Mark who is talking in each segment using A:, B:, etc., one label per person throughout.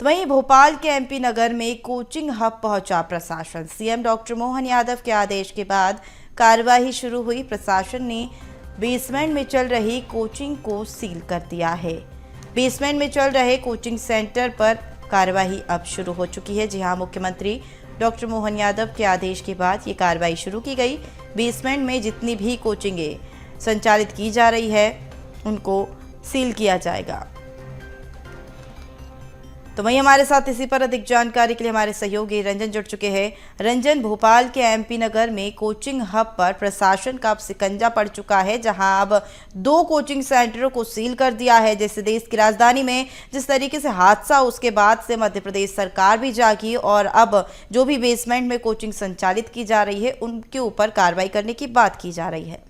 A: तो वहीं भोपाल के एमपी नगर में कोचिंग हब पहुंचा प्रशासन। सीएम डॉक्टर मोहन यादव के आदेश के बाद कार्यवाही शुरू हुई। प्रशासन ने बेसमेंट में चल रही कोचिंग को सील कर दिया है। बेसमेंट में चल रहे कोचिंग सेंटर पर कार्यवाही अब शुरू हो चुकी है। जी हां, मुख्यमंत्री डॉक्टर मोहन यादव के आदेश के बाद ये कार्रवाई शुरू की गई। बेसमेंट में जितनी भी कोचिंगें संचालित की जा रही है उनको सील किया जाएगा। तो वहीं हमारे साथ इसी पर अधिक जानकारी के लिए हमारे सहयोगी रंजन जुड़ चुके हैं। रंजन, भोपाल के एमपी नगर में कोचिंग हब पर प्रशासन का अब सिकंजा पड़ चुका है, जहां अब 2 कोचिंग सेंटरों को सील कर दिया है। जैसे देश की राजधानी में जिस तरीके से हादसा, उसके बाद से मध्य प्रदेश सरकार भी जागी और अब जो भी बेसमेंट में कोचिंग संचालित की जा रही है उनके ऊपर कार्रवाई करने की बात की जा रही है।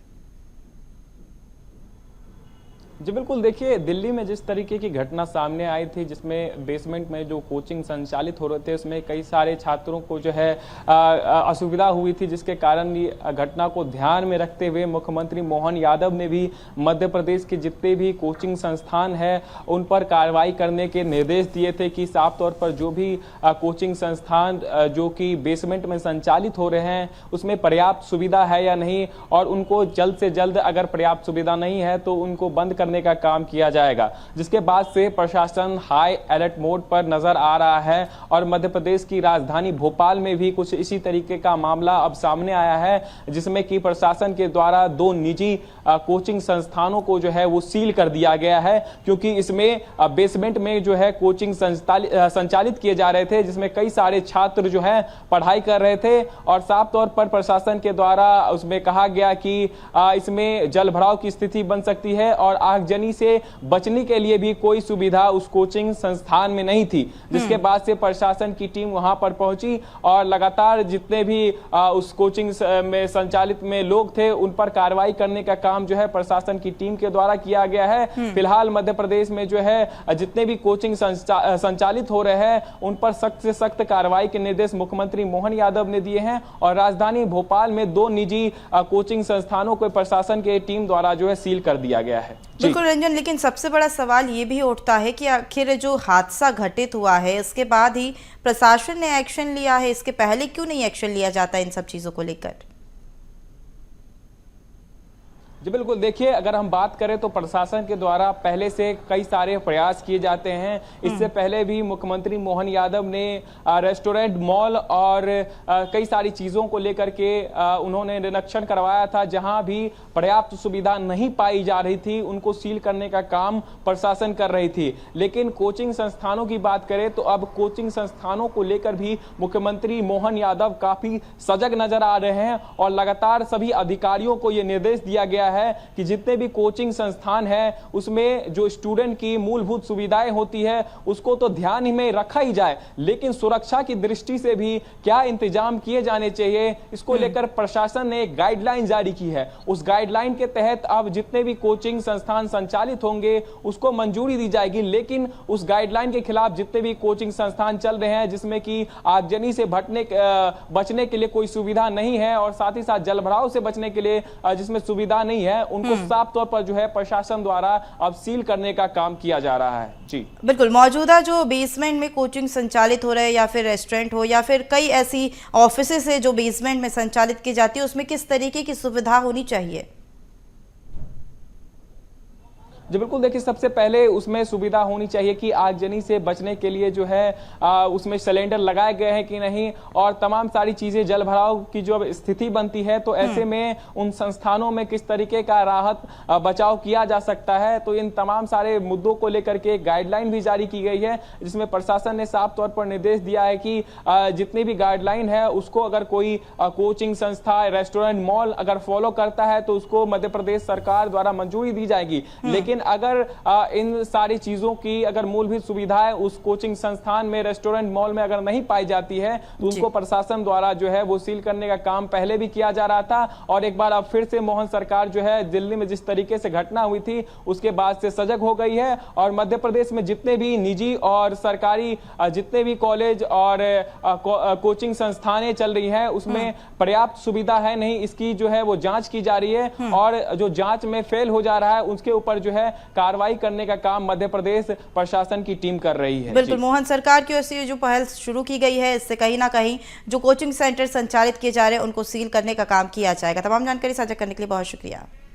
B: जी बिल्कुल, देखिए दिल्ली में जिस तरीके की घटना सामने आई थी, जिसमें बेसमेंट में जो कोचिंग संचालित हो रहे थे उसमें कई सारे छात्रों को जो है असुविधा हुई थी, जिसके कारण ये घटना को ध्यान में रखते हुए मुख्यमंत्री मोहन यादव ने भी मध्य प्रदेश के जितने भी कोचिंग संस्थान हैं उन पर कार्रवाई करने के निर्देश दिए थे कि साफ तौर पर जो भी कोचिंग संस्थान जो कि बेसमेंट में संचालित हो रहे हैं उसमें पर्याप्त सुविधा है या नहीं, और उनको जल्द से जल्द अगर पर्याप्त सुविधा नहीं है तो उनको बंद करने का काम किया जाएगा। जिसके बाद से प्रशासन हाई अलर्ट मोड पर नजर आ रहा है और मध्य प्रदेश की राजधानी भोपाल में भी कुछ इसी तरीके का मामला अब सामने आया है, जिसमें कि प्रशासन के द्वारा 2 निजी कोचिंग संस्थानों को जो है वो सील कर दिया गया है, क्योंकि इसमें बेसमेंट में जो है कोचिंग संचालित किए जा रहे थे, जिसमें कई सारे छात्र जो है पढ़ाई कर रहे थे और साफ तौर पर प्रशासन के द्वारा उसमें कहा गया कि इसमें जलभराव की स्थिति बन सकती है और आगजनी से बचने के लिए भी कोई सुविधा उस कोचिंग संस्थान में नहीं थी। जिसके बाद से प्रशासन की टीम वहां पर पहुंची और लगातार जितने भी उस कोचिंग में संचालित में लोग थे उन पर कार्रवाई करने का काम जो है प्रशासन की टीम के द्वारा किया गया है। फिलहाल मध्य प्रदेश में जो है जितने भी कोचिंग संचालित हो रहे हैं उन पर सख्त से सख्त कार्रवाई के निर्देश मुख्यमंत्री मोहन यादव ने दिए हैं और राजधानी भोपाल में 2 निजी कोचिंग संस्थानों को प्रशासन की टीम द्वारा जो है सील कर दिया गया है।
A: बिल्कुल रंजन, लेकिन सबसे बड़ा सवाल ये भी उठता है कि आखिर जो हादसा घटित हुआ है इसके बाद ही प्रशासन ने एक्शन लिया है, इसके पहले क्यों नहीं एक्शन लिया जाता इन सब चीजों को लेकर?
B: जी बिल्कुल, देखिए अगर हम बात करें तो प्रशासन के द्वारा पहले से कई सारे प्रयास किए जाते हैं। इससे पहले भी मुख्यमंत्री मोहन यादव ने रेस्टोरेंट, मॉल और कई सारी चीज़ों को लेकर के उन्होंने निरीक्षण करवाया था। जहां भी पर्याप्त सुविधा नहीं पाई जा रही थी उनको सील करने का काम प्रशासन कर रही थी। लेकिन कोचिंग संस्थानों की बात करें तो अब कोचिंग संस्थानों को लेकर भी मुख्यमंत्री मोहन यादव काफ़ी सजग नजर आ रहे हैं और लगातार सभी अधिकारियों को ये निर्देश दिया गया है कि जितने भी कोचिंग संस्थान है उसमें जो स्टूडेंट की मूलभूत सुविधाएं होती है उसको तो ध्यान में रखा ही जाए, लेकिन सुरक्षा की दृष्टि से भी क्या इंतजाम किए जाने चाहिए इसको लेकर प्रशासन ने एक गाइडलाइन जारी की है। उस गाइडलाइन के तहत अब जितने भी कोचिंग संस्थान संचालित होंगे उसको मंजूरी दी जाएगी, लेकिन उस गाइडलाइन के खिलाफ जितने भी कोचिंग संस्थान चल रहे हैं जिसमें कि आगजनी से बचने के लिए कोई सुविधा नहीं है और साथ ही साथ जलभराव से बचने के लिए जिसमें सुविधा नहीं है उनको साफ तौर पर जो है प्रशासन द्वारा अब सील करने का काम किया जा रहा है। जी
A: बिल्कुल, मौजूदा जो बेसमेंट में कोचिंग संचालित हो रहे हैं या फिर रेस्टोरेंट हो या फिर कई ऐसी ऑफिसेस है जो बेसमेंट में संचालित की जाती है, उसमें किस तरीके की सुविधा होनी चाहिए?
B: जी बिल्कुल, देखिए सबसे पहले उसमें सुविधा होनी चाहिए कि आगजनी से बचने के लिए जो है उसमें सिलेंडर लगाए गए हैं कि नहीं और तमाम सारी चीज़ें, जल भराव की जो स्थिति बनती है तो ऐसे में उन संस्थानों में किस तरीके का राहत बचाव किया जा सकता है। तो इन तमाम सारे मुद्दों को लेकर के एक गाइडलाइन भी जारी की गई है, जिसमें प्रशासन ने साफ तौर पर निर्देश दिया है कि जितनी भी गाइडलाइन है उसको अगर कोई कोचिंग संस्था, रेस्टोरेंट, मॉल अगर फॉलो करता है तो उसको मध्य प्रदेश सरकार द्वारा मंजूरी दी जाएगी। लेकिन अगर इन सारी चीजों की अगर मूलभूत सुविधाएं उस कोचिंग संस्थान में, रेस्टोरेंट, मॉल में अगर नहीं पाई जाती है तो उनको प्रशासन द्वारा जो है वो सील करने का काम पहले भी किया जा रहा था और एक बार अब फिर से मोहन सरकार जो है दिल्ली में जिस तरीके से घटना हुई थी उसके बाद से सजग हो गई है और मध्य प्रदेश में जितने भी निजी और सरकारी जितने भी कॉलेज और कोचिंग संस्थानें चल रही हैं उसमें पर्याप्त सुविधा है नहीं, इसकी जो है वो जांच की जा रही है और जो जांच में फेल हो जा रहा है उसके ऊपर जो है है कार्रवाई करने का काम मध्य प्रदेश प्रशासन की टीम कर रही है।
A: बिल्कुल मोहन, सरकार की ओर से जो पहल शुरू की गई है इससे कहीं ना कहीं जो कोचिंग सेंटर संचालित किए जा रहे हैं उनको सील करने का काम किया जाएगा। तमाम जानकारी साझा करने के लिए बहुत शुक्रिया।